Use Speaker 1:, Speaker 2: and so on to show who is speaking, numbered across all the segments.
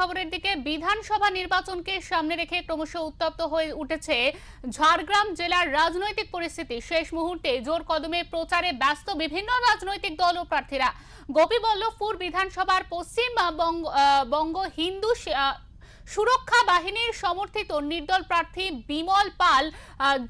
Speaker 1: খবরের দিকে বিধানসভা নির্বাচনকে সামনে রেখে ক্রমশ উত্তপ্ত হয়ে উঠেছে ঝাড়গ্রাম জেলার রাজনৈতিক পরিস্থিতি। শেষ মুহূর্তে জোর কদমে প্রচারে ব্যস্ত বিভিন্ন রাজনৈতিক দল ও প্রার্থীরা। গোপীবল্লভপুর বিধানসভার পশ্চিম বঙ্গ হিন্দু সুরক্ষা বাহিনীর সমর্থিত নির্দল প্রার্থী বিমল পাল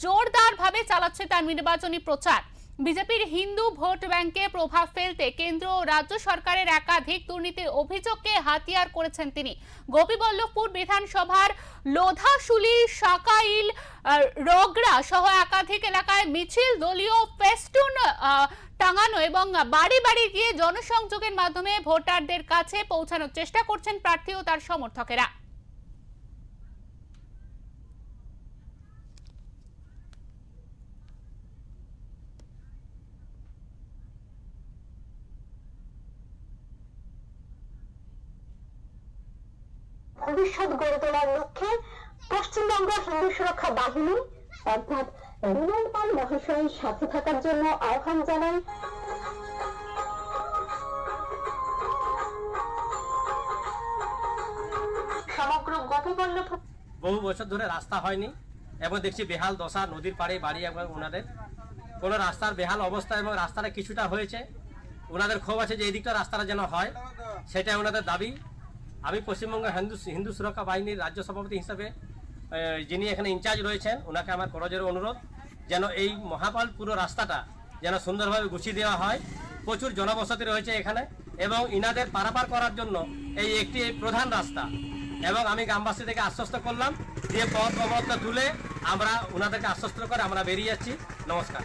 Speaker 1: জোরদারভাবে চালাচ্ছে তার নির্বাচনী প্রচার। বিজেপির হিন্দু ভোট ব্যাংকে প্রভাব ফেলতে কেন্দ্র ও রাজ্য সরকারের একাধিক দুর্নীতির অভিযোগকে হাতিয়ার করেছেন তিনি। গোপীবল্লভপুর বিধানসভার লোধাশুলি, সাকাইল, রগড়া সহ একাধিক এলাকায় মিছিল, দলীয় ফেস্টুন টাঙানো এবং বাড়ি বাড়ি গিয়ে জনসংযোগের মাধ্যমে ভোটারদের কাছে পৌঁছানোর চেষ্টা করছেন প্রার্থী ও তার সমর্থকেরা।
Speaker 2: ভবিষ্যৎ গড়ে তোলার লক্ষ্যে পশ্চিমবঙ্গ হিন্দু সুরক্ষা বাহিনী অর্থাৎ বিমল পাল মহাশয়ের সাথে থাকার জন্য আহ্বান জানাই। সমগ্র গোপীবল্লভপুর
Speaker 3: বহু বছর ধরে রাস্তা হয়নি এবং দেখছি বেহাল দশা, নদীর পাড়ে বাড়ি এবং ওনাদের কোনো রাস্তার বেহাল অবস্থা এবং রাস্তাটা কিছুটা হয়েছে। ওনাদের ক্ষোভ আছে যে এই দিকটা রাস্তাটা যেন হয়, সেটাই ওনাদের দাবি। আমি পশ্চিমবঙ্গ হিন্দু সুরক্ষা বাহিনীর রাজ্য সভাপতি হিসাবে যিনি এখানে ইনচার্জ রয়েছেন, ওনাকে আমার করজোরে অনুরোধ যেন এই মহাপাল পুরো রাস্তাটা যেন সুন্দরভাবে গুছিয়ে দেওয়া হয়। প্রচুর জনবসতি রয়েছে এখানে এবং ইনাদের পারাপার করার জন্য এই একটি প্রধান রাস্তা। এবং আমি গ্রামবাসী থেকে আশ্বস্ত করলাম যে পথ তুলে আমরা ওনাদেরকে আশ্বস্ত করে আমরা বেরিয়ে যাচ্ছি। নমস্কার।